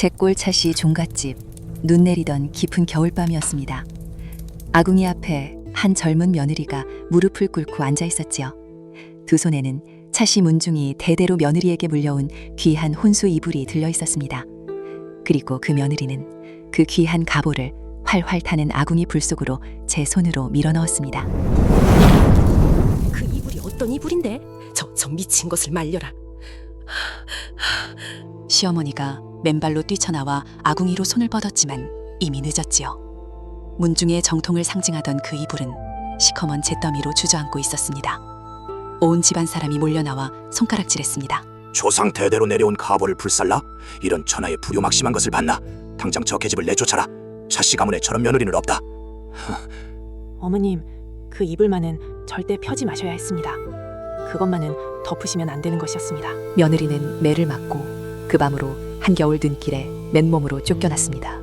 제골 차씨 종갓집. 눈 내리던 깊은 겨울밤이었습니다. 아궁이 앞에 한 젊은 며느리가 무릎을 꿇고 앉아 있었지요. 두 손에는 차씨 문중이 대대로 며느리에게 물려온 귀한 혼수 이불이 들려 있었습니다. 그리고 그 며느리는 그 귀한 가보를 활활 타는 아궁이 불 속으로 제 손으로 밀어 넣었습니다. 그 이불이 어떤 이불인데? 저 미친 것을 말려라. 시어머니가 맨발로 뛰쳐나와 아궁이로 손을 뻗었지만 이미 늦었지요. 문중의 정통을 상징하던 그 이불은 시커먼 잿더미로 주저앉고 있었습니다. 온 집안 사람이 몰려나와 손가락질했습니다. 조상 대대로 내려온 가보를 불살라? 이런 천하의 불효막심한 것을 봤나? 당장 저 계집을 내쫓아라. 차씨 가문에 저런 며느리는 없다. 어머님, 그 이불만은 절대 펴지 마셔야 했습니다. 그것만은 덮으시면 안 되는 것이었습니다. 며느리는 매를 맞고 그 밤으로 한겨울 눈길에 맨몸으로 쫓겨났습니다.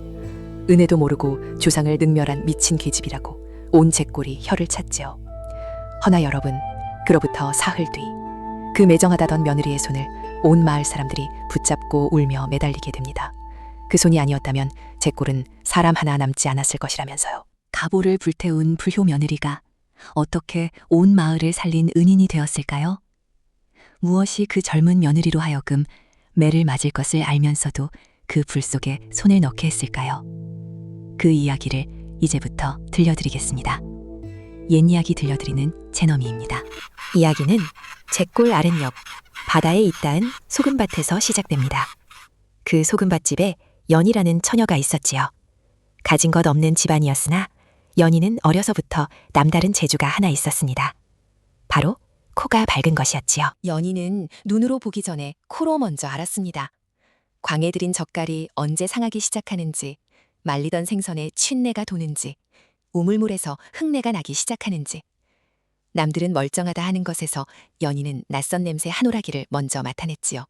은혜도 모르고 조상을 능멸한 미친 계집이라고 온 제골이 혀를 찼지요. 허나 여러분, 그로부터 사흘 뒤 그 매정하다던 며느리의 손을 온 마을 사람들이 붙잡고 울며 매달리게 됩니다. 그 손이 아니었다면 제골은 사람 하나 남지 않았을 것이라면서요. 가보를 불태운 불효 며느리가 어떻게 온 마을을 살린 은인이 되었을까요? 무엇이 그 젊은 며느리로 하여금 매를 맞을 것을 알면서도 그 불 속에 손을 넣게 했을까요? 그 이야기를 이제부터 들려드리겠습니다. 옛 이야기 들려드리는 제너미입니다. 이야기는 제골 아랫역 바다에 있다은 소금밭에서 시작됩니다. 그 소금밭집에 연희라는 처녀가 있었지요. 가진 것 없는 집안이었으나 연희는 어려서부터 남다른 재주가 하나 있었습니다. 바로 코가 밝은 것이었지요. 연희는 눈으로 보기 전에 코로 먼저 알았습니다. 광에 들인 젓갈이 언제 상하기 시작하는지, 말리던 생선에 윷내가 도는지, 우물물에서 흙내가 나기 시작하는지. 남들은 멀쩡하다 하는 것에서 연희는 낯선 냄새 한 오라기를 먼저 맡아냈지요.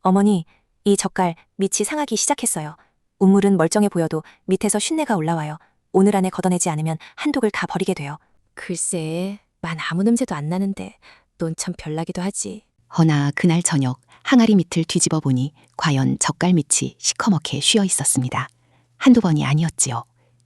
어머니, 이 젓갈 밑이 상하기 시작했어요. 우물은 멀쩡해 보여도 밑에서 윷내가 올라와요. 오늘 안에 걷어내지 않으면 한 독을 다 버리게 돼요. 글쎄, 만 아무 냄새도 안 나는데 넌 참 별나기도 하지. 허나 그날 저녁 항아리 밑을 뒤집어 보니 과연 젓갈 밑이 시커멓게 쉬어 있었습니다. 한두 번이 아니었지요.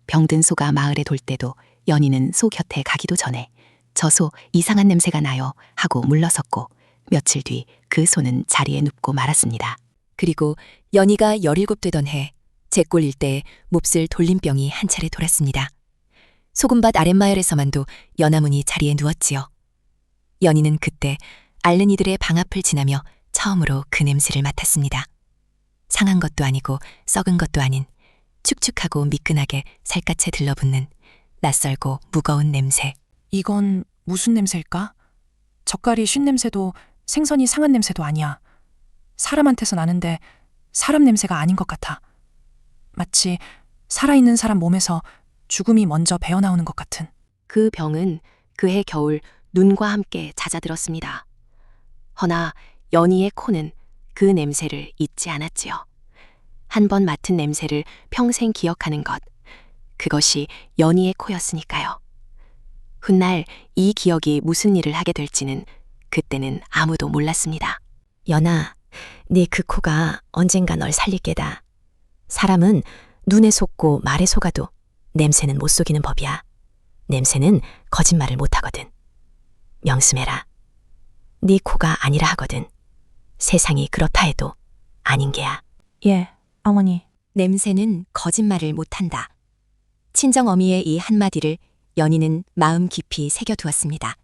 병든 소가 마을에 돌 때도 연희는 소 곁에 가기도 전에 저 소 이상한 냄새가 나요 하고 물러섰고 며칠 뒤 그 소는 자리에 눕고 말았습니다. 그리고 연희가 17 되던 해 제골 일대에 몹쓸 돌림병이 한 차례 돌았습니다. 소금밭 아랫마을에서만도 연화문이 자리에 누웠지요. 연희는 그때 앓는 이들의 방 앞을 지나며 처음으로 그 냄새를 맡았습니다. 상한 것도 아니고 썩은 것도 아닌 축축하고 미끈하게 살갗에 들러붙는 낯설고 무거운 냄새. 이건 무슨 냄새일까? 젓갈이 쉰 냄새도 생선이 상한 냄새도 아니야. 사람한테서 나는데 사람 냄새가 아닌 것 같아. 마치 살아있는 사람 몸에서 죽음이 먼저 배어나오는 것 같은. 그 병은 그해 겨울 눈과 함께 잦아들었습니다. 허나 연희의 코는 그 냄새를 잊지 않았지요. 한 번 맡은 냄새를 평생 기억하는 것, 그것이 연희의 코였으니까요. 훗날 이 기억이 무슨 일을 하게 될지는 그때는 아무도 몰랐습니다. 연아, 네 그 코가 언젠가 널 살릴 게다. 사람은 눈에 속고 말에 속아도 냄새는 못 속이는 법이야. 냄새는 거짓말을 못하거든. 명심해라. 네 코가 아니라 하거든. 세상이 그렇다 해도 아닌 게야. 예, 어머니. 냄새는 거짓말을 못한다. 친정 어미의 이 한마디를 연희는 마음 깊이 새겨두었습니다.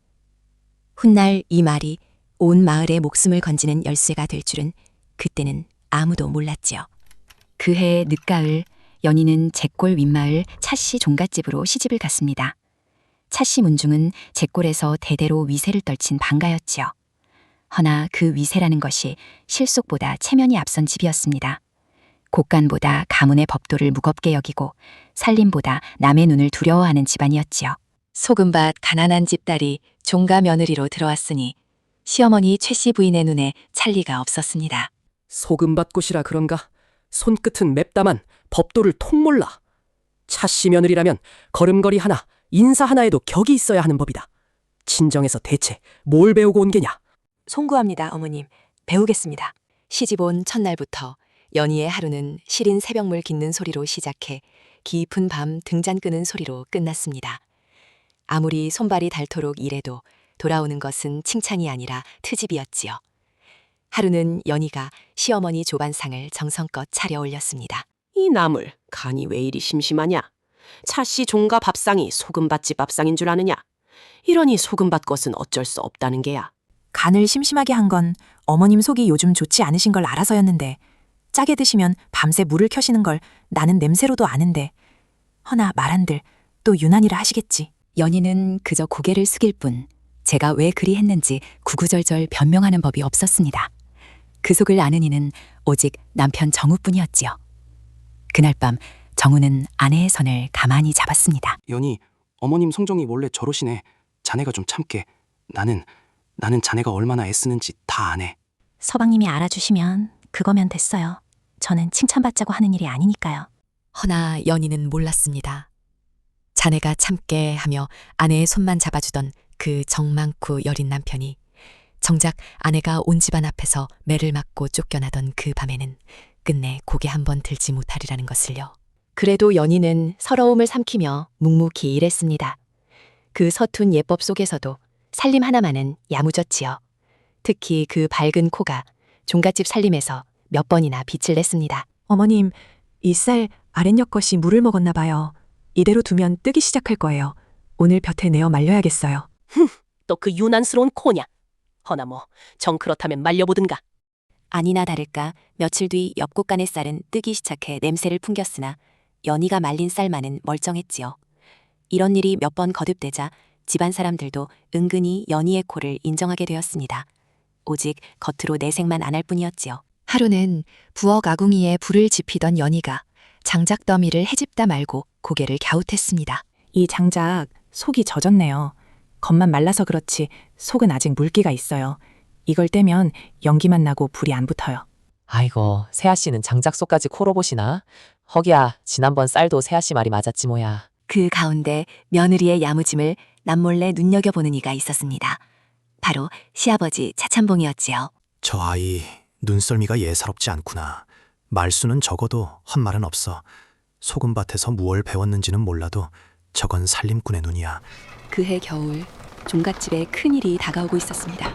훗날 이 말이 온 마을의 목숨을 건지는 열쇠가 될 줄은 그때는 아무도 몰랐지요. 그해 늦가을 연희는 제골 윗마을 차씨 종갓집으로 시집을 갔습니다. 차씨 문중은 제골에서 대대로 위세를 떨친 방가였지요. 허나 그 위세라는 것이 실속보다 체면이 앞선 집이었습니다. 곡간보다 가문의 법도를 무겁게 여기고 살림보다 남의 눈을 두려워하는 집안이었지요. 소금밭 가난한 집딸이 종가 며느리로 들어왔으니 시어머니 최씨 부인의 눈에 찰리가 없었습니다. 소금밭 곳이라 그런가? 손끝은 맵다만 법도를 통 몰라. 차씨 며느리라면 걸음걸이 하나, 인사 하나에도 격이 있어야 하는 법이다. 친정에서 대체 뭘 배우고 온 게냐? 송구합니다, 어머님. 배우겠습니다. 시집 온 첫날부터 연희의 하루는 시린 새벽물 깃는 소리로 시작해 깊은 밤 등잔 끄는 소리로 끝났습니다. 아무리 손발이 닳도록 일해도 돌아오는 것은 칭찬이 아니라 트집이었지요. 하루는 연희가 시어머니 조반상을 정성껏 차려 올렸습니다. 이 나물 간이 왜 이리 심심하냐? 차씨 종가 밥상이 소금밭집 밥상인 줄 아느냐? 이러니 소금밭 것은 어쩔 수 없다는 게야. 간을 심심하게 한 건 어머님 속이 요즘 좋지 않으신 걸 알아서였는데 짜게 드시면 밤새 물을 켜시는 걸 나는 냄새로도 아는데 허나 말한들 또 유난이라 하시겠지. 연희는 그저 고개를 숙일 뿐 제가 왜 그리 했는지 구구절절 변명하는 법이 없었습니다. 그 속을 아는 이는 오직 남편 정우뿐이었지요. 그날 밤 정우는 아내의 손을 가만히 잡았습니다. 연희, 어머님 성정이 원래 저러시네. 자네가 좀 참게. 나는 자네가 얼마나 애쓰는지 다 아네. 서방님이 알아주시면 그거면 됐어요. 저는 칭찬받자고 하는 일이 아니니까요. 허나 연희는 몰랐습니다. 자네가 참게 하며 아내의 손만 잡아주던 그 정 많고 여린 남편이 정작 아내가 온 집안 앞에서 매를 맞고 쫓겨나던 그 밤에는 끝내 고개 한번 들지 못하리라는 것을요. 그래도 연희는 서러움을 삼키며 묵묵히 일했습니다. 그 서툰 예법 속에서도 살림 하나만은 야무졌지요. 특히 그 밝은 코가 종갓집 살림에서 몇 번이나 빛을 냈습니다. 어머님, 이 쌀 아랫역 것이 물을 먹었나 봐요. 이대로 두면 뜨기 시작할 거예요. 오늘 볕에 내어 말려야겠어요. 또 그 유난스러운 코냐? 허나 뭐 정 그렇다면 말려보든가. 아니나 다를까 며칠 뒤 엽곡간의 쌀은 뜨기 시작해 냄새를 풍겼으나 연희가 말린 쌀만은 멀쩡했지요. 이런 일이 몇 번 거듭되자 집안 사람들도 은근히 연희의 코를 인정하게 되었습니다. 오직 겉으로 내색만 안 할 뿐이었지요. 하루는 부엌 아궁이에 불을 지피던 연희가 장작 더미를 헤집다 말고 고개를 갸웃했습니다. 이 장작 속이 젖었네요. 겉만 말라서 그렇지 속은 아직 물기가 있어요. 이걸 떼면 연기만 나고 불이 안 붙어요. 아이고, 세아씨는 장작 속까지 코로 보시나? 허기야, 지난번 쌀도 세아씨 말이 맞았지 뭐야. 그 가운데 며느리의 야무짐을 남몰래 눈여겨보는 이가 있었습니다. 바로 시아버지 차찬봉이었지요. 저 아이 눈썰미가 예사롭지 않구나. 말수는 적어도 헛말은 없어. 소금밭에서 무얼 배웠는지는 몰라도 저건 살림꾼의 눈이야. 그해 겨울 종갓집에 큰일이 다가오고 있었습니다.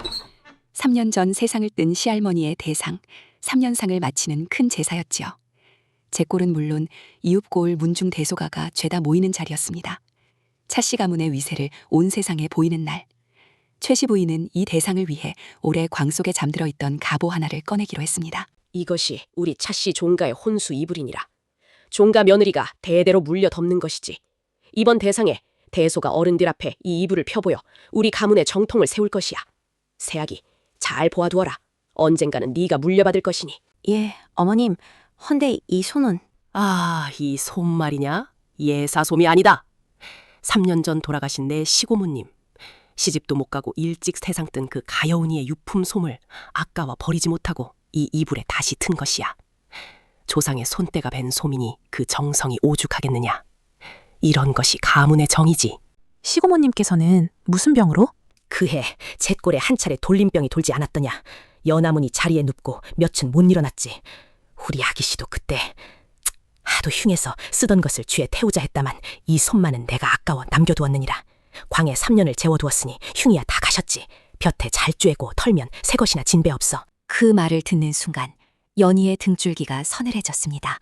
3년 전 세상을 뜬 시할머니의 대상, 3년상을 마치는 큰 제사였지요. 제 꼴은 물론 이웃고을 문중 대소가가 죄다 모이는 자리였습니다. 차씨 가문의 위세를 온 세상에 보이는 날, 최씨 부인은 이 대상을 위해 올해 광 속에 잠들어 있던 갑오 하나를 꺼내기로 했습니다. 이것이 우리 차씨 종가의 혼수 이불이니라. 종가 며느리가 대대로 물려 덮는 것이지. 이번 대상에 대소가 어른들 앞에 이 이불을 펴보여 우리 가문의 정통을 세울 것이야. 새아기, 잘 보아두어라. 언젠가는 네가 물려받을 것이니. 예, 어머님. 헌데 이 손은 아, 이 솜 말이냐? 예사솜이 아니다. 3년 전 돌아가신 내 시고모님. 시집도 못 가고 일찍 세상 뜬 그 가여운이의 유품 솜을 아까워 버리지 못하고 이 이불에 다시 튼 것이야. 조상의 손때가 밴 솜이니 그 정성이 오죽하겠느냐. 이런 것이 가문의 정이지. 시고모님께서는 무슨 병으로? 그해 잿골에 한 차례 돌림병이 돌지 않았더냐. 연화문이 자리에 눕고 몇은 못 일어났지. 우리 아기씨도 그때 하도 흉해서 쓰던 것을 쥐에 태우자 했다만 이 손만은 내가 아까워 남겨두었느니라. 광에 3년을 재워두었으니 흉이야 다 가셨지. 볕에 잘 쬐고 털면 새 것이나 진배 없어. 그 말을 듣는 순간 연희의 등줄기가 서늘해졌습니다.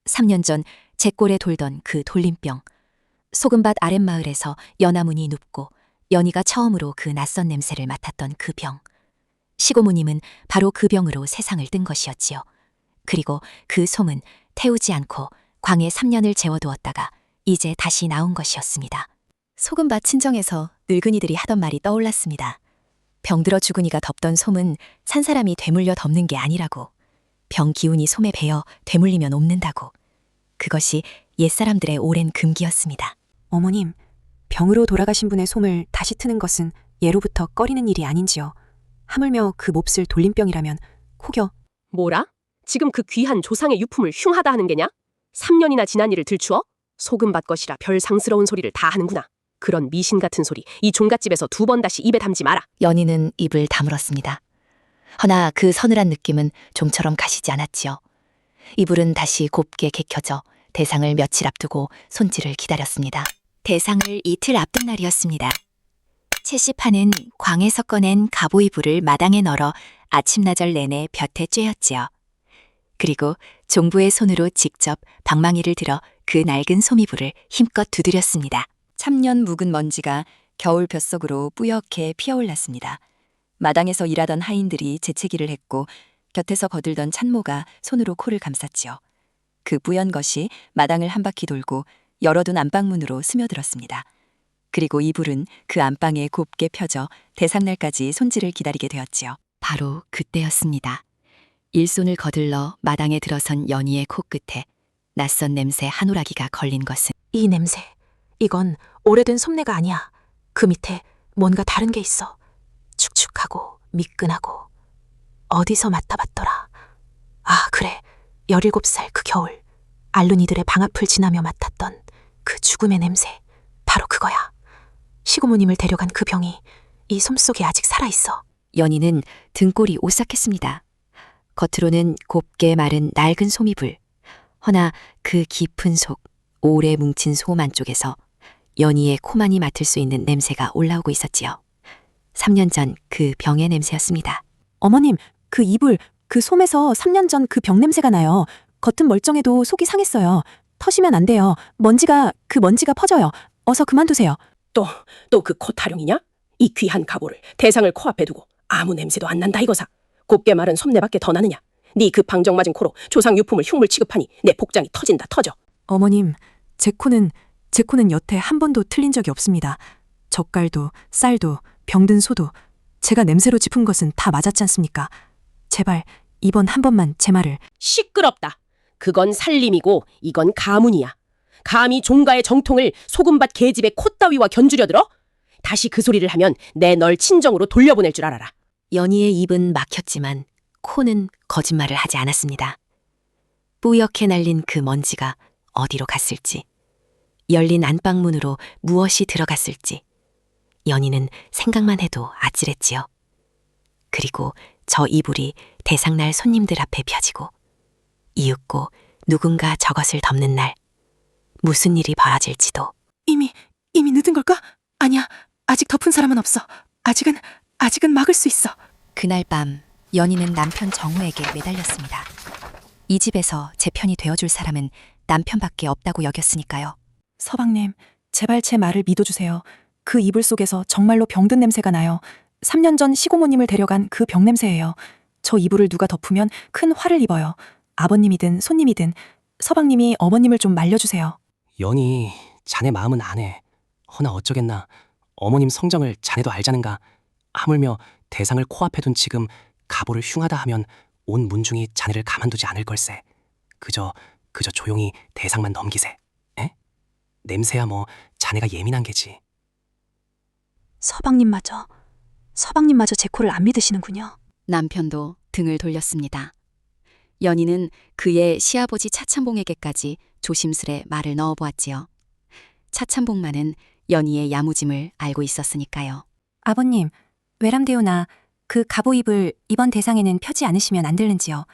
3년 전 잿골에 돌던 그 돌림병. 소금밭 아랫마을에서 연화문이 눕고 연희가 처음으로 그 낯선 냄새를 맡았던 그 병. 시고모님은 바로 그 병으로 세상을 뜬 것이었지요. 그리고 그 솜은 태우지 않고 광에 3년을 재워두었다가 이제 다시 나온 것이었습니다. 소금밭 친정에서 늙은이들이 하던 말이 떠올랐습니다. 병들어 죽은이가 덮던 솜은 산 사람이 되물려 덮는 게 아니라고. 병 기운이 솜에 배어 되물리면 옮는다고. 그것이 옛사람들의 오랜 금기였습니다. 어머님, 병으로 돌아가신 분의 솜을 다시 트는 것은 예로부터 꺼리는 일이 아닌지요. 하물며 그 몹쓸 돌림병이라면 혹여. 뭐라? 지금 그 귀한 조상의 유품을 흉하다 하는 게냐? 3년이나 지난 일을 들추어? 소금밭 것이라 별 상스러운 소리를 다 하는구나. 그런 미신 같은 소리 이 종갓집에서 2번 다시 입에 담지 마라. 연희는 입을 다물었습니다. 허나 그 서늘한 느낌은 좀처럼 가시지 않았지요. 이불은 다시 곱게 개켜져 대상을 며칠 앞두고 손질을 기다렸습니다. 대상을 이틀 앞둔 날이었습니다. 채시파는 광에서 꺼낸 갑오이불을 마당에 널어 아침나절 내내 볕에 쬐었지요. 그리고 종부의 손으로 직접 방망이를 들어 그 낡은 소미불을 힘껏 두드렸습니다. 참년 묵은 먼지가 겨울 볕속으로 뿌옇게 피어올랐습니다. 마당에서 일하던 하인들이 재채기를 했고 곁에서 거들던 찬모가 손으로 코를 감쌌지요. 그 뿌연 것이 마당을 한 바퀴 돌고 열어둔 안방문으로 스며들었습니다. 그리고 이불은 그 안방에 곱게 펴져 대상날까지 손질을 기다리게 되었지요. 바로 그때였습니다. 일손을 거들러 마당에 들어선 연희의 코끝에 낯선 냄새 한 오라기가 걸린 것은 이 냄새. 이건 오래된 솜내가 아니야. 그 밑에 뭔가 다른 게 있어. 축축하고 미끈하고. 어디서 맡아봤더라. 아, 그래. 17살 그 겨울. 알룬이들의 방 앞을 지나며 맡았던 그 죽음의 냄새. 바로 그거야. 시고모님을 데려간 그 병이 이 솜속에 아직 살아있어. 연희는 등골이 오싹했습니다. 겉으로는 곱게 마른 낡은 솜이불. 허나 그 깊은 속, 오래 뭉친 솜 안쪽에서 연희의 코만이 맡을 수 있는 냄새가 올라오고 있었지요. 3년 전 그 병의 냄새였습니다. 어머님, 그 이불, 그 솜에서 3년 전 그 병 냄새가 나요. 겉은 멀쩡해도 속이 상했어요. 터시면 안 돼요. 먼지가 퍼져요. 어서 그만두세요. 또 그 코 타령이냐? 이 귀한 갑오를 대상을 코앞에 두고 아무 냄새도 안 난다 이거사. 곱게 마른 솜내밖에 더 나느냐? 네 그 방정 맞은 코로 조상 유품을 흉물 취급하니 내 복장이 터진다 터져. 어머님, 제 코는 여태 한 번도 틀린 적이 없습니다. 젓갈도, 쌀도, 병든 소도 제가 냄새로 짚은 것은 다 맞았지 않습니까? 제발 이번 한 번만 제 말을. 시끄럽다. 그건 살림이고 이건 가문이야. 감히 종가의 정통을 소금밭 계집의 콧다위와 견주려 들어? 다시 그 소리를 하면 내 널 친정으로 돌려보낼 줄 알아라. 연희의 입은 막혔지만 코는 거짓말을 하지 않았습니다. 뿌옇게 날린 그 먼지가 어디로 갔을지, 열린 안방문으로 무엇이 들어갔을지, 연희는 생각만 해도 아찔했지요. 그리고 저 이불이 대상날 손님들 앞에 펴지고, 이윽고 누군가 저것을 덮는 날, 무슨 일이 벌어질지도. 이미 늦은 걸까? 아니야, 아직 덮은 사람은 없어. 아직은 막을 수 있어. 그날 밤 연희는 남편 정우에게 매달렸습니다. 이 집에서 제 편이 되어줄 사람은 남편밖에 없다고 여겼으니까요. 서방님, 제발 제 말을 믿어주세요. 그 이불 속에서 정말로 병든 냄새가 나요. 3년 전 시고모님을 데려간 그 병 냄새예요. 저 이불을 누가 덮으면 큰 화를 입어요. 아버님이든 손님이든 서방님이 어머님을 좀 말려주세요. 연희, 자네 마음은 아네. 허나 어쩌겠나. 어머님 성정을 자네도 알자는가. 하물며 대상을 코앞에 둔 지금 갑오를 흉하다 하면 온 문중이 자네를 가만두지 않을 걸세. 그저 조용히 대상만 넘기세. 에? 냄새야 뭐 자네가 예민한 게지. 서방님마저 제 코를 안 믿으시는군요. 남편도 등을 돌렸습니다. 연희는 그의 시아버지 차찬봉에게까지 조심스레 말을 넣어보았지요. 차찬봉만은 연희의 야무짐을 알고 있었으니까요. 아버님, 외람되오나 그 갑오입을 이번 대상에는 펴지 않으시면 안 되는지요.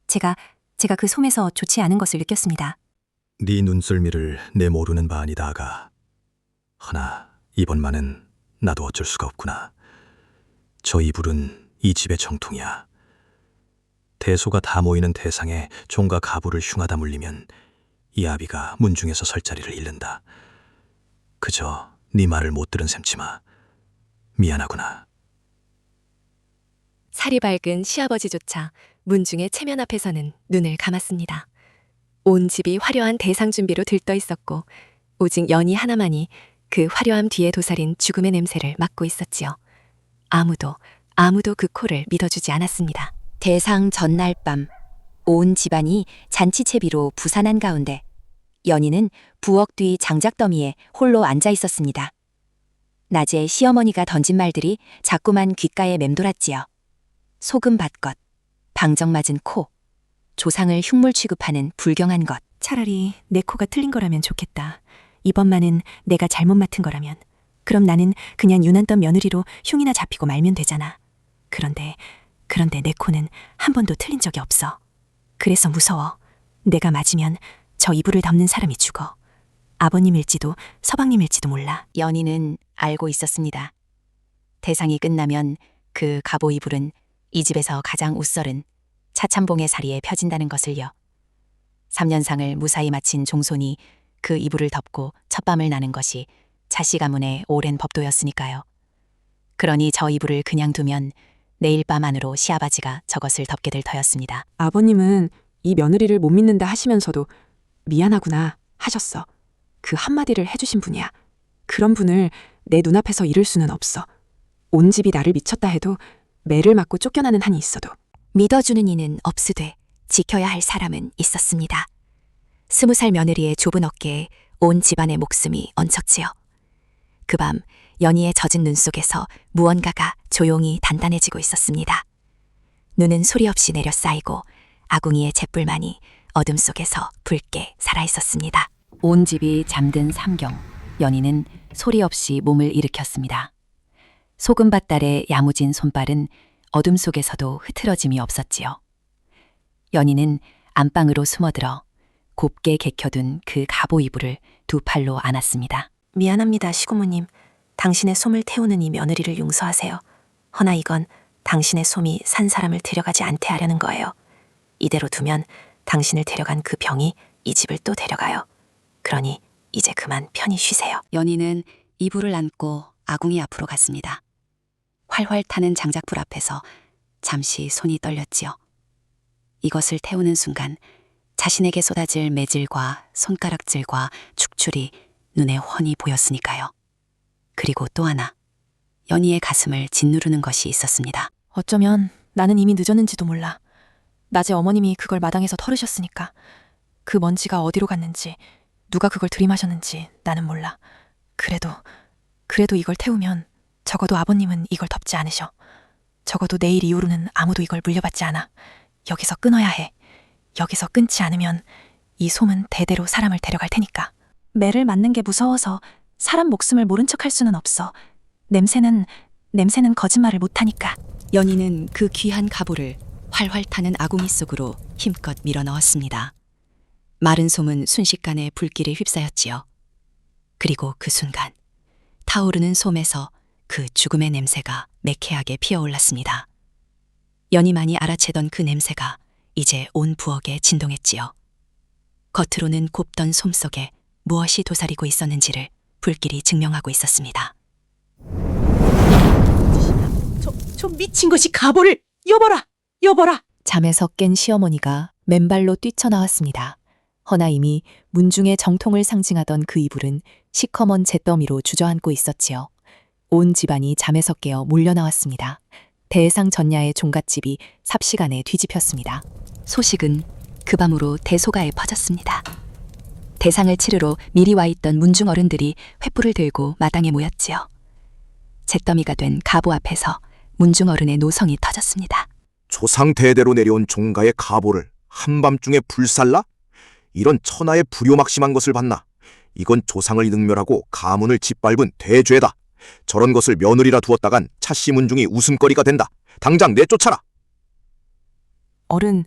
제가 그 솜에서 좋지 않은 것을 느꼈습니다. 네 눈썰미를 내 모르는 바 아니다 아가. 허나 이번만은 나도 어쩔 수가 없구나. 저 이불은 이 집의 정통이야. 대소가 다 모이는 대상에 종과 가부를 흉하다 물리면 이 아비가 문중에서 설 자리를 잃는다. 그저 네 말을 못 들은 셈치마. 미안하구나. 살이 밝은 시아버지조차 문중의 체면 앞에서는 눈을 감았습니다. 온 집이 화려한 대상 준비로 들떠 있었고 오직 연희 하나만이 그 화려함 뒤에 도사린 죽음의 냄새를 맡고 있었지요. 아무도 그 코를 믿어주지 않았습니다. 대상 전날 밤 온 집안이 잔치채비로 부산한 가운데 연희는 부엌 뒤 장작더미에 홀로 앉아 있었습니다. 낮에 시어머니가 던진 말들이 자꾸만 귓가에 맴돌았지요. 소금 밭것, 방정 맞은 코, 조상을 흉물 취급하는 불경한 것. 차라리 내 코가 틀린 거라면 좋겠다. 이번만은 내가 잘못 맡은 거라면. 그럼 나는 그냥 유난던 며느리로 흉이나 잡히고 말면 되잖아. 그런데 내 코는 한 번도 틀린 적이 없어. 그래서 무서워. 내가 맞으면 저 이불을 덮는 사람이 죽어. 아버님일지도 서방님일지도 몰라. 연희는 알고 있었습니다. 대상이 끝나면 그 갑오 이불은 이 집에서 가장 웃설은 차참봉의 사리에 펴진다는 것을요. 3년상을 무사히 마친 종손이 그 이불을 덮고 첫밤을 나는 것이 차씨 가문의 오랜 법도였으니까요. 그러니 저 이불을 그냥 두면 내일 밤 안으로 시아버지가 저것을 덮게 될 터였습니다. 아버님은 이 며느리를 못 믿는다 하시면서도 미안하구나 하셨어. 그 한마디를 해주신 분이야. 그런 분을 내 눈앞에서 잃을 수는 없어. 온 집이 나를 미쳤다 해도 매를 맞고 쫓겨나는 한이 있어도. 믿어주는 이는 없으되 지켜야 할 사람은 있었습니다. 20살 며느리의 좁은 어깨에 온 집안의 목숨이 얹혔지요. 그 밤 연희의 젖은 눈 속에서 무언가가 조용히 단단해지고 있었습니다. 눈은 소리 없이 내려 쌓이고 아궁이의 잿불만이 어둠 속에서 붉게 살아있었습니다. 온 집이 잠든 삼경, 연희는 소리 없이 몸을 일으켰습니다. 소금밭달의 야무진 손발은 어둠 속에서도 흐트러짐이 없었지요. 연희는 안방으로 숨어들어 곱게 개켜둔 그 갑오 이불을 두 팔로 안았습니다. 미안합니다, 시고모님. 당신의 솜을 태우는 이 며느리를 용서하세요. 허나 이건 당신의 솜이 산 사람을 데려가지 않게 하려는 거예요. 이대로 두면 당신을 데려간 그 병이 이 집을 또 데려가요. 그러니 이제 그만 편히 쉬세요. 연희는 이불을 안고 아궁이 앞으로 갔습니다. 활활 타는 장작불 앞에서 잠시 손이 떨렸지요. 이것을 태우는 순간 자신에게 쏟아질 매질과 손가락질과 축출이 눈에 훤히 보였으니까요. 그리고 또 하나, 연희의 가슴을 짓누르는 것이 있었습니다. 어쩌면 나는 이미 늦었는지도 몰라. 낮에 어머님이 그걸 마당에서 털으셨으니까. 그 먼지가 어디로 갔는지, 누가 그걸 들이마셨는지 나는 몰라. 그래도 이걸 태우면 적어도 아버님은 이걸 덮지 않으셔. 적어도 내일 이후로는 아무도 이걸 물려받지 않아. 여기서 끊어야 해. 여기서 끊지 않으면 이 솜은 대대로 사람을 데려갈 테니까. 매를 맞는 게 무서워서 사람 목숨을 모른 척할 수는 없어. 냄새는 거짓말을 못하니까. 연희는 그 귀한 갑오를 활활 타는 아궁이 속으로 힘껏 밀어 넣었습니다. 마른 솜은 순식간에 불길에 휩싸였지요. 그리고 그 순간 타오르는 솜에서 그 죽음의 냄새가 매캐하게 피어올랐습니다. 연희만이 알아채던 그 냄새가 이제 온 부엌에 진동했지요. 겉으로는 곱던 솜 속에 무엇이 도사리고 있었는지를 불길이 증명하고 있었습니다. 저 미친 것이 가보를 여봐라. 잠에서 깬 시어머니가 맨발로 뛰쳐나왔습니다. 허나 이미 문중의 정통을 상징하던 그 이불은 시커먼 잿더미로 주저앉고 있었지요. 온 집안이 잠에서 깨어 몰려나왔습니다. 대상 전야의 종갓집이 삽시간에 뒤집혔습니다. 소식은 그 밤으로 대소가에 퍼졌습니다. 대상을 치르러 미리 와 있던 문중 어른들이 횃불을 들고 마당에 모였지요. 잿더미가 된 가보 앞에서 문중 어른의 노성이 터졌습니다. 조상 대대로 내려온 종가의 가보를 한밤중에 불살라? 이런 천하의 불효막심한 것을 봤나? 이건 조상을 능멸하고 가문을 짓밟은 대죄다. 저런 것을 며느리라 두었다간 차씨 문중이 웃음거리가 된다. 당장 내쫓아라. 어른,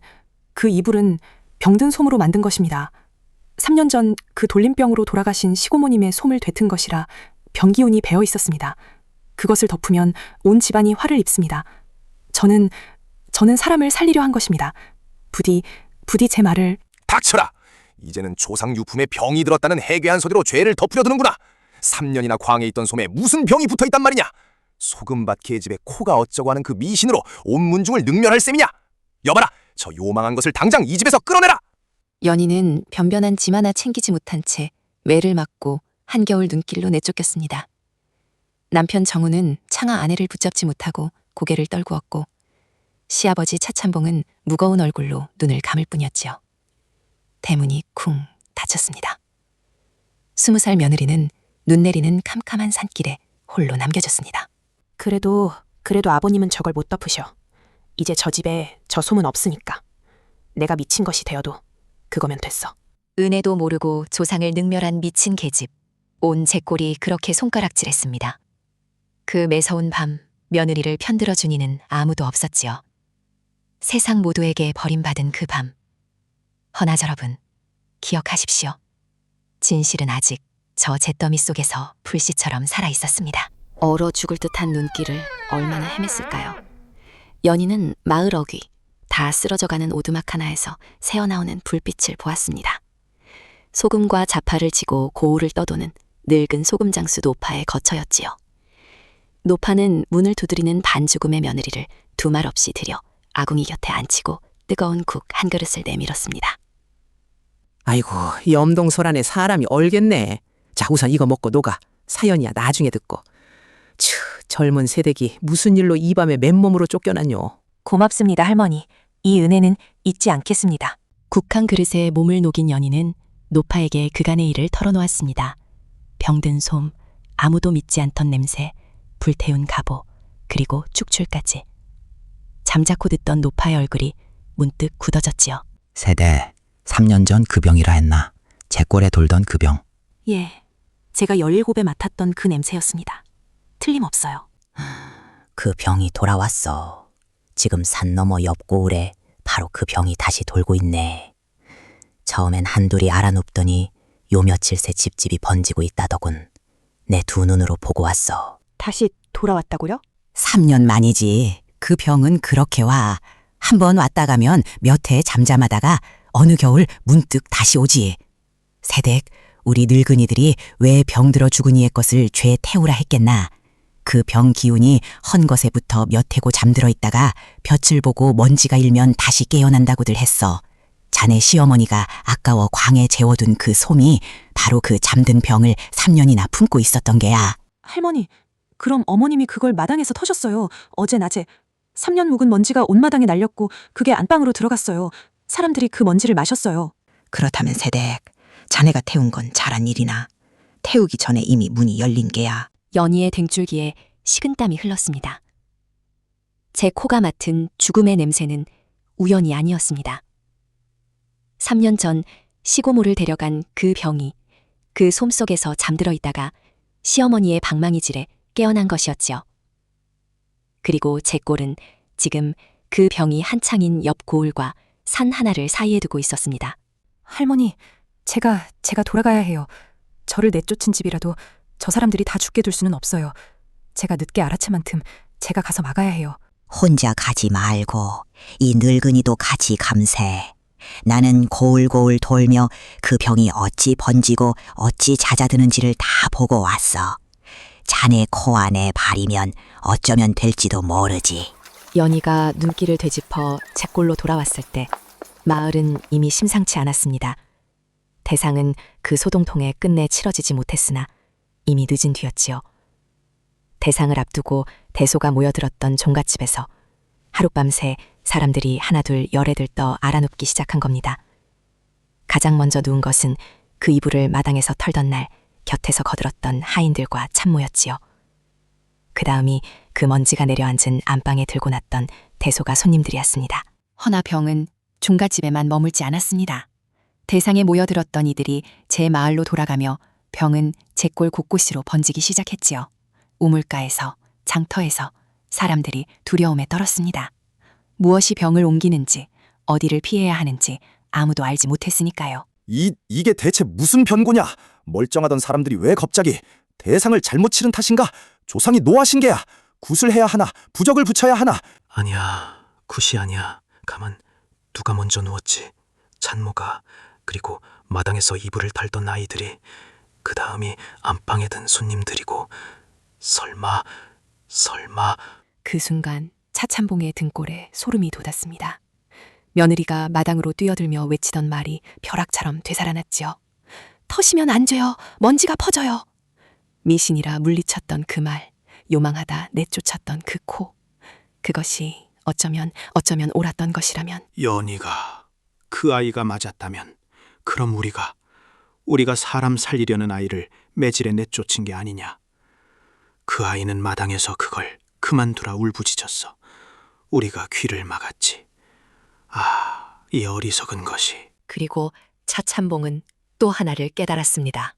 그 이불은 병든 솜으로 만든 것입니다. 3년 전 그 돌림병으로 돌아가신 시고모님의 솜을 되튼 것이라 병기운이 배어 있었습니다. 그것을 덮으면 온 집안이 화를 입습니다. 저는 사람을 살리려 한 것입니다. 부디 제 말을... 닥쳐라. 이제는 조상 유품에 병이 들었다는 해괴한 소리로 죄를 덮으려 드는구나. 3년이나 광에 있던 솜에 무슨 병이 붙어있단 말이냐. 소금밭 계집의 코가 어쩌고 하는 그 미신으로 온 문중을 능멸할 셈이냐. 여봐라, 저 요망한 것을 당장 이 집에서 끌어내라. 연희는 변변한 짐 하나 챙기지 못한 채 매를 맞고 한겨울 눈길로 내쫓겼습니다. 남편 정우는 창하 아내를 붙잡지 못하고 고개를 떨구었고 시아버지 차참봉은 무거운 얼굴로 눈을 감을 뿐이었지요. 대문이 쿵 닫혔습니다. 20살 며느리는 눈 내리는 캄캄한 산길에 홀로 남겨졌습니다. 그래도 아버님은 저걸 못 덮으셔. 이제 저 집에 저 솜은 없으니까. 내가 미친 것이 되어도 그거면 됐어. 은혜도 모르고 조상을 능멸한 미친 계집. 온 제꼴이 그렇게 손가락질했습니다. 그 매서운 밤 며느리를 편들어준 이는 아무도 없었지요. 세상 모두에게 버림받은 그 밤. 허나 여러분, 기억하십시오. 진실은 아직 저 잿더미 속에서 불씨처럼 살아 있었습니다. 얼어 죽을 듯한 눈길을 얼마나 헤맸을까요? 연희는 마을 어귀, 다 쓰러져가는 오두막 하나에서 새어나오는 불빛을 보았습니다. 소금과 자파를 지고 고울을 떠도는 늙은 소금장수 노파의 거처였지요. 노파는 문을 두드리는 반죽음의 며느리를 두 말 없이 들여 아궁이 곁에 앉히고 뜨거운 국 한 그릇을 내밀었습니다. 아이고, 염동설 안에 사람이 얼겠네. 자, 우선 이거 먹고 녹아. 사연이야 나중에 듣고. 젊은 세댁이 무슨 일로 이 밤에 맨몸으로 쫓겨났뇨. 고맙습니다, 할머니. 이 은혜는 잊지 않겠습니다. 국 한 그릇에 몸을 녹인 연희는 노파에게 그간의 일을 털어놓았습니다. 병든 솜, 아무도 믿지 않던 냄새, 불태운 갑오, 그리고 축출까지. 잠자코 듣던 노파의 얼굴이 문득 굳어졌지요. 세대, 3년 전 그 병이라 했나? 제 꼴에 돌던 그 병. 예, 제가 17에 맡았던 그 냄새였습니다. 틀림없어요. 그 병이 돌아왔어. 지금 산 너머 옆 고을에 바로 그 병이 다시 돌고 있네. 처음엔 한둘이 알아눕더니 요 며칠 새 집집이 번지고 있다더군. 내 두 눈으로 보고 왔어. 다시 돌아왔다고요? 3년 만이지. 그 병은 그렇게 와. 한 번 왔다 가면 몇 해 잠잠하다가 어느 겨울 문득 다시 오지. 세댁, 우리 늙은이들이 왜 병들어 죽은 이의 것을 죄에 태우라 했겠나. 그 병 기운이 헌 것에부터 몇 해고 잠들어 있다가 볕을 보고 먼지가 일면 다시 깨어난다고들 했어. 자네 시어머니가 아까워 광에 재워둔 그 솜이 바로 그 잠든 병을 3년이나 품고 있었던 게야. 할머니, 그럼 어머님이 그걸 마당에서 터셨어요. 어제 낮에 3년 묵은 먼지가 온 마당에 날렸고 그게 안방으로 들어갔어요. 사람들이 그 먼지를 마셨어요. 그렇다면 세댁, 자네가 태운 건 잘한 일이나 태우기 전에 이미 문이 열린 게야. 연희의 등줄기에 식은땀이 흘렀습니다. 제 코가 맡은 죽음의 냄새는 우연이 아니었습니다. 3년 전 시고모를 데려간 그 병이 그 솜 속에서 잠들어 있다가 시어머니의 방망이질에 깨어난 것이었지요. 그리고 제 꼴은 지금 그 병이 한창인 옆 고을과 산 하나를 사이에 두고 있었습니다. 할머니, 제가 돌아가야 해요. 저를 내쫓은 집이라도 저 사람들이 다 죽게 둘 수는 없어요. 제가 늦게 알아챈 만큼 제가 가서 막아야 해요. 혼자 가지 말고 이 늙은이도 같이 감세. 나는 고울고울 돌며 그 병이 어찌 번지고 어찌 잦아드는지를 다 보고 왔어. 자네 코 안에 발이면 어쩌면 될지도 모르지. 연희가 눈길을 되짚어 제 꼴로 돌아왔을 때 마을은 이미 심상치 않았습니다. 대상은 그 소동통에 끝내 치러지지 못했으나 이미 늦은 뒤였지요. 대상을 앞두고 대소가 모여들었던 종갓집에서 하룻밤새 사람들이 하나둘 열에 들떠 알아눕기 시작한 겁니다. 가장 먼저 누운 것은 그 이불을 마당에서 털던 날 곁에서 거들었던 하인들과 참모였지요. 그 다음이 그 먼지가 내려앉은 안방에 들고 났던 대소가 손님들이었습니다. 허나 병은 종갓집에만 머물지 않았습니다. 대상에 모여들었던 이들이 제 마을로 돌아가며 병은 제 꼴 곳곳으로 번지기 시작했지요. 우물가에서, 장터에서 사람들이 두려움에 떨었습니다. 무엇이 병을 옮기는지, 어디를 피해야 하는지 아무도 알지 못했으니까요. 이게 대체 무슨 변고냐? 멀쩡하던 사람들이 왜 갑자기 대상을 잘못 치른 탓인가? 조상이 노하신 게야. 굿을 해야 하나? 부적을 붙여야 하나? 아니야, 굿이 아니야. 가만, 누가 먼저 누웠지? 찬모가, 그리고 마당에서 이불을 달던 아이들이, 그 다음이 안방에 든 손님들이고, 설마. 그 순간 차찬봉의 등골에 소름이 돋았습니다. 며느리가 마당으로 뛰어들며 외치던 말이 벼락처럼 되살아났지요. 터시면 안 돼요. 먼지가 퍼져요. 미신이라 물리쳤던 그 말, 요망하다 내쫓았던 그 코. 그것이 어쩌면 옳았던 것이라면. 연희가 그 아이가 맞았다면 그럼 우리가 사람 살리려는 아이를 매질에 내쫓은 게 아니냐. 그 아이는 마당에서 그걸 그만두라 울부짖었어. 우리가 귀를 막았지. 이 어리석은 것이. 그리고 차찬봉은 또 하나를 깨달았습니다.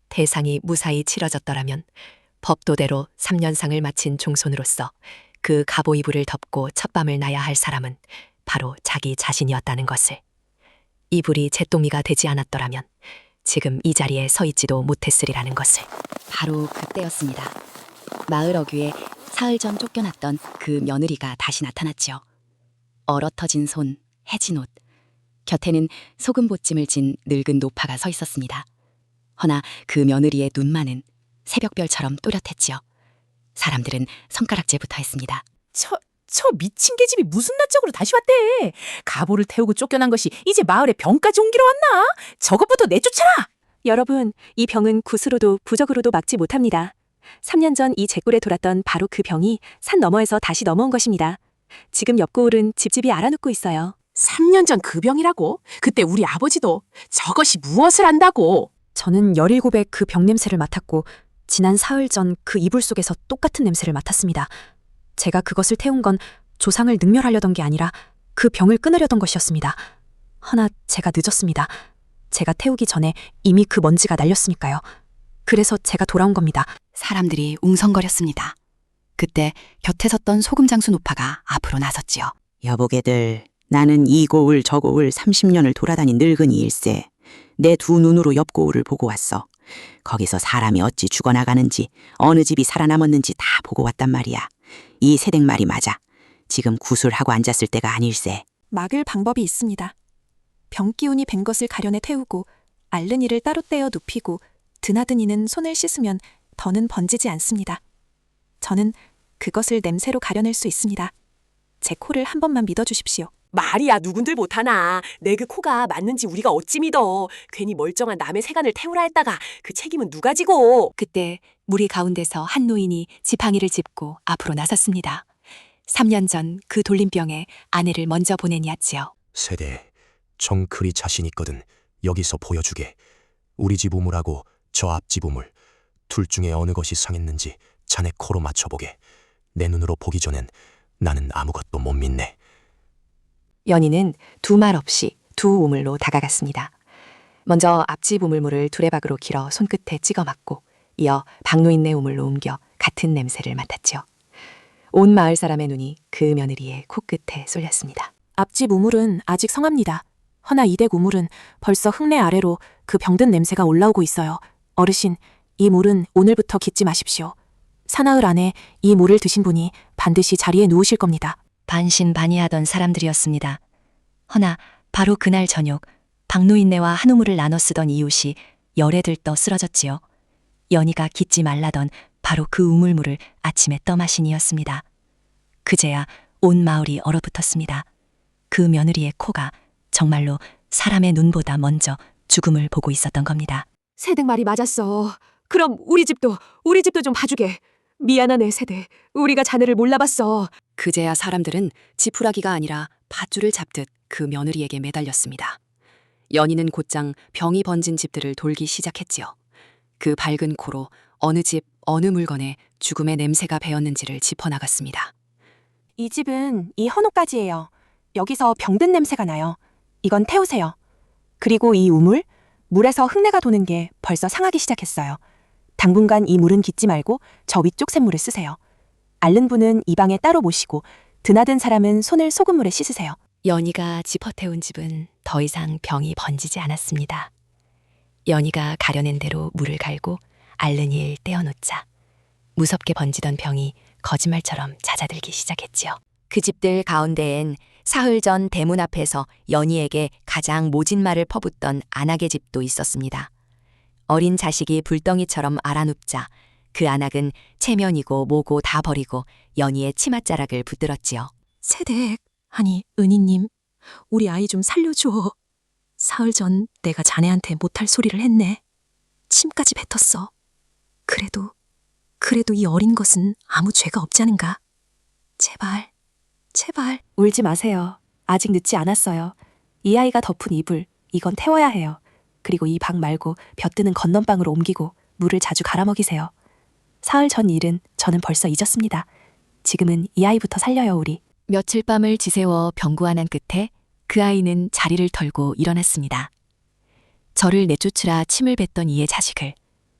대상이 무사히 치러졌더라면 법도대로 3년상을 마친 종손으로서 그 갑오 이불을 덮고 첫밤을 나야 할 사람은 바로 자기 자신이었다는 것을. 이불이 잿더미가 되지 않았더라면 지금 이 자리에 서 있지도 못했으리라는 것을. 바로 그때였습니다. 마을 어귀에 사흘 전 쫓겨났던 그 며느리가 다시 나타났지요. 얼어터진 손, 해진 옷, 곁에는 소금 보찜을 진 늙은 노파가 서 있었습니다. 허나 그 며느리의 눈만은 새벽별처럼 또렷했지요. 사람들은 손가락질부터 했습니다. 저 미친 계집이 무슨 낯짝으로 다시 왔대? 가보를 태우고 쫓겨난 것이 이제 마을에 병까지 옮기러 왔나? 저것부터 내쫓아라! 여러분, 이 병은 굿으로도 부적으로도 막지 못합니다. 3년 전 이 잿골에 돌았던 바로 그 병이 산 너머에서 다시 넘어온 것입니다. 지금 옆 고을은 집집이 알아눕고 있어요. 3년 전 그 병이라고? 그때 우리 아버지도 저것이 무엇을 안다고? 저는 17에 그 병 냄새를 맡았고 지난 사흘 전 그 이불 속에서 똑같은 냄새를 맡았습니다. 제가 그것을 태운 건 조상을 능멸하려던 게 아니라 그 병을 끊으려던 것이었습니다. 허나 제가 늦었습니다. 제가 태우기 전에 이미 그 먼지가 날렸으니까요. 그래서 제가 돌아온 겁니다. 사람들이 웅성거렸습니다. 그때 곁에 섰던 소금장수 노파가 앞으로 나섰지요. 여보게들, 나는 이 고을 저 고을 30년을 돌아다닌 늙은이 일세. 내 두 눈으로 옆 고을을 보고 왔어. 거기서 사람이 어찌 죽어나가는지 어느 집이 살아남았는지 다 보고 왔단 말이야. 이 새댁 말이 맞아. 지금 구술하고 앉았을 때가 아닐세. 막을 방법이 있습니다. 병 기운이 밴 것을 가려내 태우고 앓는 이를 따로 떼어 눕히고 드나든 이는 손을 씻으면 더는 번지지 않습니다. 저는 그것을 냄새로 가려낼 수 있습니다. 제 코를 한 번만 믿어주십시오. 말이야 누군들 못하나. 내 그 코가 맞는지 우리가 어찌 믿어. 괜히 멀쩡한 남의 세간을 태우라 했다가 그 책임은 누가 지고. 그때 무리 가운데서 한 노인이 지팡이를 짚고 앞으로 나섰습니다. 3년 전 그 돌림병에 아내를 먼저 보낸 얕지요. 세대, 정 그리 자신 있거든 여기서 보여주게. 우리 집 우물하고 저 앞집 우물 둘 중에 어느 것이 상했는지 자네 코로 맞춰보게. 내 눈으로 보기 전엔 나는 아무것도 못 믿네. 연희는 두 말 없이 두 우물로 다가갔습니다. 먼저 앞집 우물물을 두레박으로 길어 손끝에 찍어 맞고 이어 박노인네 우물로 옮겨 같은 냄새를 맡았지요. 온 마을 사람의 눈이 그 며느리의 코끝에 쏠렸습니다. 앞집 우물은 아직 성합니다. 허나 이댁 우물은 벌써 흙내 아래로 그 병든 냄새가 올라오고 있어요. 어르신, 이 물은 오늘부터 깃지 마십시오. 사나흘 안에 이 물을 드신 분이 반드시 자리에 누우실 겁니다. 반신반의하던 사람들이었습니다. 허나 바로 그날 저녁 박노인네와 한 우물을 나눠 쓰던 이웃이 열에 들떠 쓰러졌지요. 연희가 깃지 말라던 바로 그 우물물을 아침에 떠마신 이였습니다. 그제야 온 마을이 얼어붙었습니다. 그 며느리의 코가 정말로 사람의 눈보다 먼저 죽음을 보고 있었던 겁니다. 새댁 말이 맞았어. 그럼 우리 집도 좀 봐주게. 미안하네 새댁. 우리가 자네를 몰라봤어. 그제야 사람들은 지푸라기가 아니라 밧줄을 잡듯 그 며느리에게 매달렸습니다. 연희는 곧장 병이 번진 집들을 돌기 시작했지요. 그 밝은 코로 어느 집, 어느 물건에 죽음의 냄새가 배었는지를 짚어나갔습니다. 이 집은 이 헌옷까지예요. 여기서 병든 냄새가 나요. 이건 태우세요. 그리고 이 우물, 물에서 흙내가 도는 게 벌써 상하기 시작했어요. 당분간 이 물은 깃지 말고 저 위쪽 샘물을 쓰세요. 앓는 분은 이 방에 따로 모시고 드나든 사람은 손을 소금물에 씻으세요. 연희가 짚어태운 집은 더 이상 병이 번지지 않았습니다. 연희가 가려낸 대로 물을 갈고 앓는 이를 떼어놓자 무섭게 번지던 병이 거짓말처럼 잦아들기 시작했지요. 그 집들 가운데엔 사흘 전 대문 앞에서 연희에게 가장 모진 말을 퍼붓던 안악의 집도 있었습니다. 어린 자식이 불덩이처럼 알아눕자 그 안악은 체면이고 뭐고 다 버리고 연희의 치맛자락을 붙들었지요. 새댁, 아니 은희님, 우리 아이 좀 살려줘. 사흘 전 내가 자네한테 못할 소리를 했네. 침까지 뱉었어. 그래도 이 어린 것은 아무 죄가 없지 않은가. 제발. 울지 마세요. 아직 늦지 않았어요. 이 아이가 덮은 이불, 이건 태워야 해요. 그리고 이 방 말고 벼뜨는 건넌방으로 옮기고 물을 자주 갈아먹이세요. 사흘 전 일은 저는 벌써 잊었습니다. 지금은 이 아이부터 살려요, 우리. 며칠 밤을 지새워 병구안한 끝에 그 아이는 자리를 털고 일어났습니다. 저를 내쫓으라 침을 뱉던 이의 자식을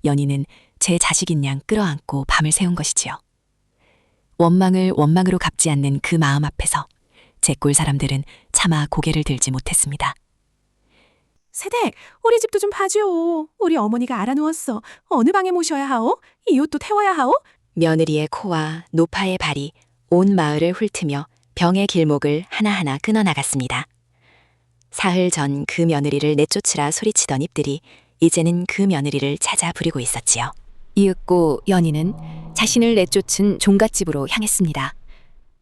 연희는 제 자식인 양 끌어안고 밤을 새운 것이지요. 원망을 원망으로 갚지 않는 그 마음 앞에서 제 꼴 사람들은 차마 고개를 들지 못했습니다. 세댁, 우리 집도 좀 봐줘. 우리 어머니가 알아누웠어. 어느 방에 모셔야 하오? 이 옷도 태워야 하오? 며느리의 코와 노파의 발이 온 마을을 훑으며 병의 길목을 하나하나 끊어나갔습니다. 사흘 전 그 며느리를 내쫓으라 소리치던 입들이 이제는 그 며느리를 찾아 부리고 있었지요. 이윽고 연희는 자신을 내쫓은 종갓집으로 향했습니다.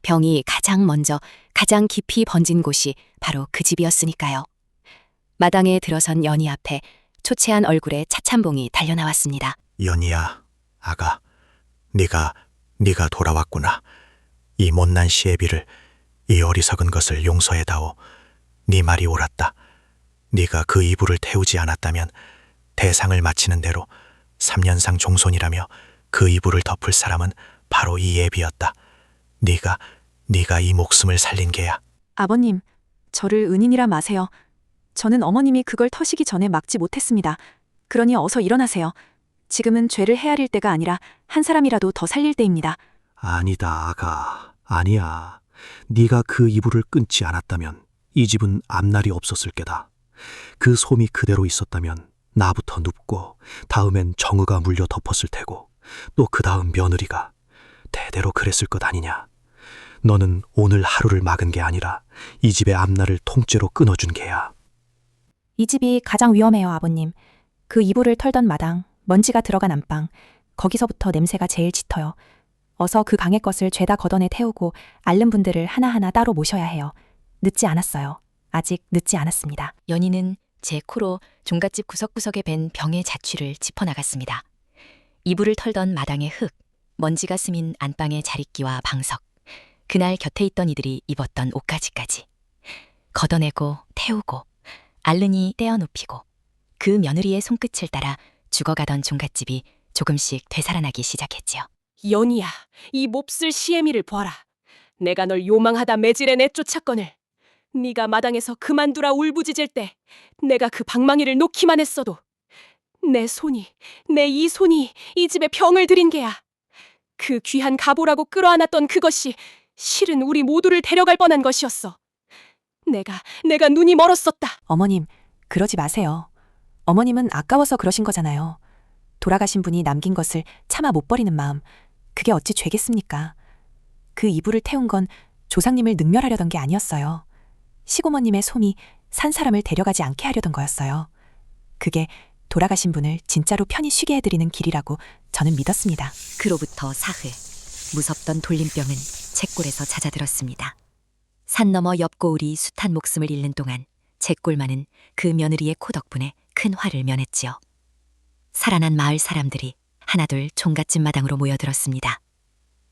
병이 가장 먼저 가장 깊이 번진 곳이 바로 그 집이었으니까요. 마당에 들어선 연희 앞에 초췌한 얼굴에 차찬봉이 달려나왔습니다. 연희야, 아가, 네가 돌아왔구나. 이 못난 시애비를, 이 어리석은 것을 용서해다오. 네 말이 옳았다. 네가 그 이불을 태우지 않았다면 대상을 마치는 대로 3년상 종손이라며 그 이불을 덮을 사람은 바로 이 애비였다. 네가 이 목숨을 살린 게야. 아버님, 저를 은인이라 마세요. 저는 어머님이 그걸 터시기 전에 막지 못했습니다. 그러니 어서 일어나세요. 지금은 죄를 헤아릴 때가 아니라 한 사람이라도 더 살릴 때입니다. 아니다, 아가. 아니야. 네가 그 이불을 끊지 않았다면 이 집은 앞날이 없었을 게다. 그 솜이 그대로 있었다면 나부터 눕고 다음엔 정의가 물려 덮었을 테고 또 그 다음 며느리가 대대로 그랬을 것 아니냐. 너는 오늘 하루를 막은 게 아니라 이 집의 앞날을 통째로 끊어준 게야. 이 집이 가장 위험해요, 아버님. 그 이불을 털던 마당, 먼지가 들어간 안방, 거기서부터 냄새가 제일 짙어요. 어서 그 방의 것을 죄다 걷어내 태우고 앓는 분들을 하나하나 따로 모셔야 해요. 늦지 않았어요. 아직 늦지 않았습니다. 연희는 제 코로 종갓집 구석구석에 밴 병의 자취를 짚어나갔습니다. 이불을 털던 마당의 흙, 먼지가 스민 안방의 자릿기와 방석, 그날 곁에 있던 이들이 입었던 옷가지까지 걷어내고 태우고 앓느니 떼어눕히고 그 며느리의 손끝을 따라 죽어가던 종갓집이 조금씩 되살아나기 시작했지요. 연희야, 이 몹쓸 시애미를 봐라. 내가 널 요망하다 매질에 내쫓았거늘. 네가 마당에서 그만두라 울부짖을 때 내가 그 방망이를 놓기만 했어도 내 이 손이 이 집에 병을 들인 게야. 그 귀한 가보라고 끌어안았던 그것이 실은 우리 모두를 데려갈 뻔한 것이었어. 내가 눈이 멀었었다. 어머님, 그러지 마세요. 어머님은 아까워서 그러신 거잖아요. 돌아가신 분이 남긴 것을 차마 못 버리는 마음, 그게 어찌 죄겠습니까? 그 이불을 태운 건 조상님을 능멸하려던 게 아니었어요. 시고모님의 솜이 산 사람을 데려가지 않게 하려던 거였어요. 그게 돌아가신 분을 진짜로 편히 쉬게 해드리는 길이라고 저는 믿었습니다. 그로부터 사흘, 무섭던 돌림병은 잿골에서 잦아들었습니다. 산 너머 옆고울이 숱한 목숨을 잃는 동안 잿골만은 그 며느리의 코 덕분에 큰 화를 면했지요. 살아난 마을 사람들이 하나둘 종갓집 마당으로 모여들었습니다.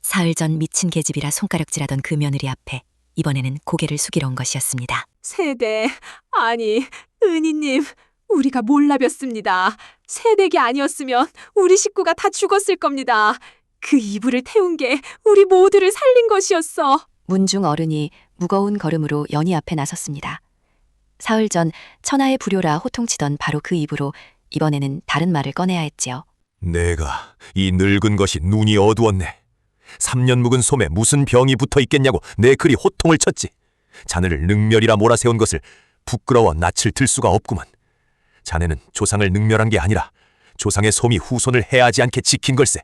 사흘 전 미친 계집이라 손가락질하던 그 며느리 앞에 이번에는 고개를 숙이러 온 것이었습니다. 세대, 아니, 은희님, 우리가 몰라뵀습니다. 세댁이 아니었으면 우리 식구가 다 죽었을 겁니다. 그 이불을 태운 게 우리 모두를 살린 것이었어. 문중 어른이 무거운 걸음으로 연희 앞에 나섰습니다. 사흘 전 천하의 불효라 호통치던 바로 그 입으로 이번에는 다른 말을 꺼내야 했지요. 내가 이 늙은 것이 눈이 어두웠네. 3년 묵은 솜에 무슨 병이 붙어 있겠냐고 내 그리 호통을 쳤지. 자네를 능멸이라 몰아세운 것을 부끄러워 낯을 들 수가 없구만. 자네는 조상을 능멸한 게 아니라 조상의 솜이 후손을 해하지 않게 지킨 걸세.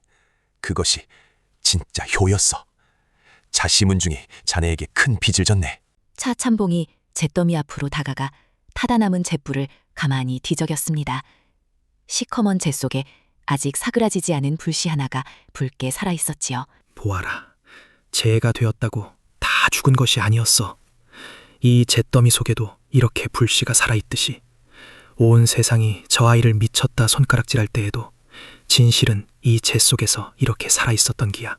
그것이 진짜 효였어. 자시문중이 자네에게 큰 빚을 졌네. 차찬봉이 잿더미 앞으로 다가가 타다 남은 잿불을 가만히 뒤적였습니다. 시커먼 잿 속에 아직 사그라지지 않은 불씨 하나가 붉게 살아있었지요. 보아라, 재해가 되었다고 다 죽은 것이 아니었어. 이 잿더미 속에도 이렇게 불씨가 살아있듯이 온 세상이 저 아이를 미쳤다 손가락질할 때에도 진실은 이 재 속에서 이렇게 살아있었던 기야.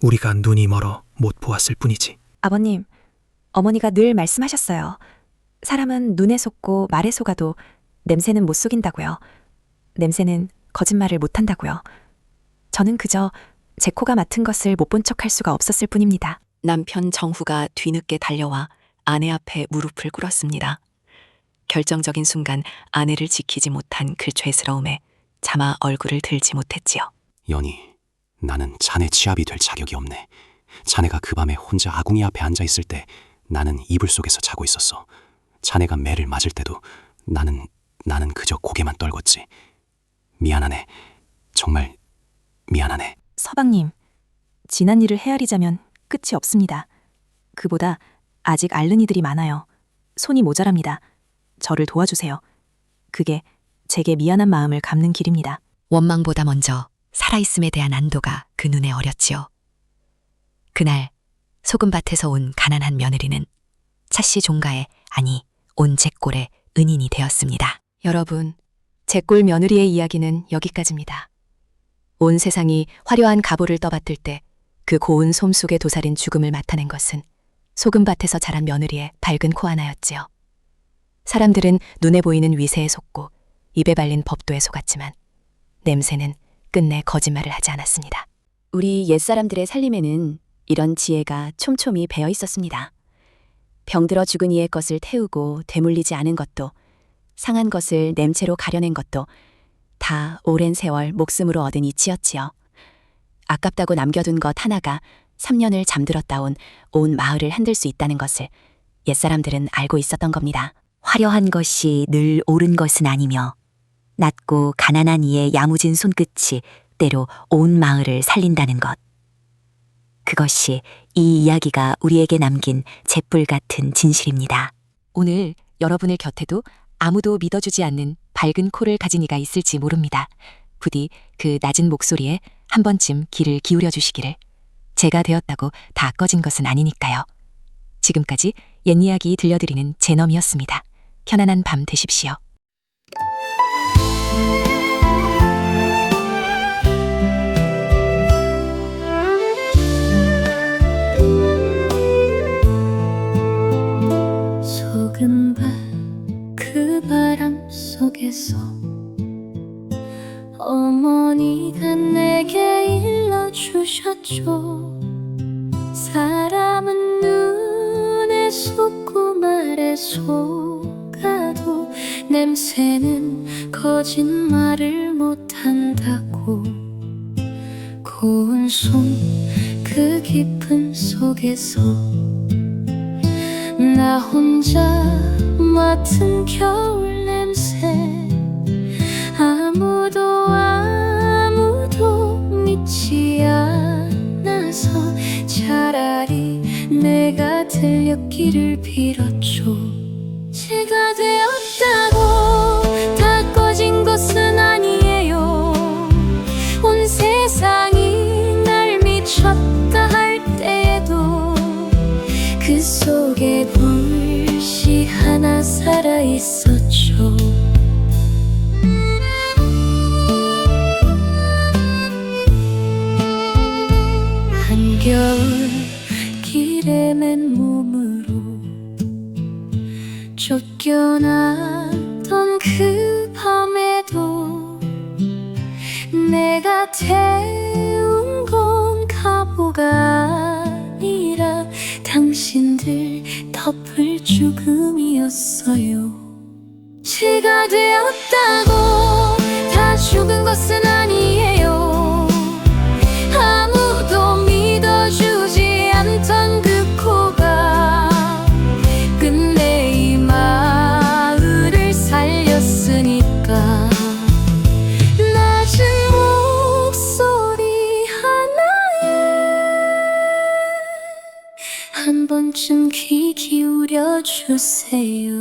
우리가 눈이 멀어 못 보았을 뿐이지. 아버님, 어머니가 늘 말씀하셨어요. 사람은 눈에 속고 말에 속아도 냄새는 못 속인다고요. 냄새는 거짓말을 못한다고요. 저는 그저 제 코가 맡은 것을 못 본 척할 수가 없었을 뿐입니다. 남편 정후가 뒤늦게 달려와 아내 앞에 무릎을 꿇었습니다. 결정적인 순간 아내를 지키지 못한 그 죄스러움에 차마 얼굴을 들지 못했지요. 연희, 나는 자네 치압이 될 자격이 없네. 자네가 그 밤에 혼자 아궁이 앞에 앉아있을 때 나는 이불 속에서 자고 있었어. 자네가 매를 맞을 때도 나는 그저 고개만 떨궜지. 미안하네. 정말 미안하네. 서방님, 지난 일을 헤아리자면 끝이 없습니다. 그보다 아직 앓는 이들이 많아요. 손이 모자랍니다. 저를 도와주세요. 그게 제게 미안한 마음을 갚는 길입니다. 원망보다 먼저 살아있음에 대한 안도가 그 눈에 어렸지요. 그날 소금밭에서 온 가난한 며느리는 차씨 종가의, 아니 온 잭골의 은인이 되었습니다. 여러분, 잭골 며느리의 이야기는 여기까지입니다. 온 세상이 화려한 가보를 떠받들 때 그 고운 솜 속에 도사린 죽음을 맡아낸 것은 소금밭에서 자란 며느리의 밝은 코 하나였지요. 사람들은 눈에 보이는 위세에 속고 입에 발린 법도에 속았지만 냄새는 끝내 거짓말을 하지 않았습니다. 우리 옛사람들의 살림에는 이런 지혜가 촘촘히 배어 있었습니다. 병들어 죽은 이의 것을 태우고 되물리지 않은 것도, 상한 것을 냄새로 가려낸 것도 다 오랜 세월 목숨으로 얻은 이치였지요. 아깝다고 남겨둔 것 하나가 3년을 잠들었다 온 마을을 흔들 수 있다는 것을 옛사람들은 알고 있었던 겁니다. 화려한 것이 늘 옳은 것은 아니며 낮고 가난한 이의 야무진 손끝이 때로 온 마을을 살린다는 것. 그것이 이 이야기가 우리에게 남긴 잿불 같은 진실입니다. 오늘 여러분의 곁에도 아무도 믿어주지 않는 밝은 코를 가진 이가 있을지 모릅니다. 부디 그 낮은 목소리에 한 번쯤 귀를 기울여 주시기를. 제가 되었다고 다 꺼진 것은 아니니까요. 지금까지 옛이야기 들려드리는 제넘이었습니다. 편안한 밤 되십시오. 소금밭 그 바람 속에서 어머니가 내게 일러주셨죠. 사람은 눈에 속고 말에 속아도 냄새는 거짓말을 못한다고. 고운 솜 그 깊은 속에서 나 혼자 맡은 겨울 냄새, 아무도 믿지 않아서 차라리 내가 들렸기를 빌었죠. 제가 되었다고 다 꺼진 것은 아니에요. 온 세상이 날 미쳤다 할 때에도 그 속에 불씨 하나 살아있었죠. 한겨울 길에 맨몸으로 쫓겨나던 그 밤에도 내가 태운 건 가보가 아니라 당신들 덮을 죽음이었어요. 제가 되었다고 다 죽은 것은 아니에요. 아무도 믿어주지 않던 그 코가 끝내 이 마을을 살렸으니까. 낮은 목소리 하나에 한 번쯤 귀 기울여 주세요.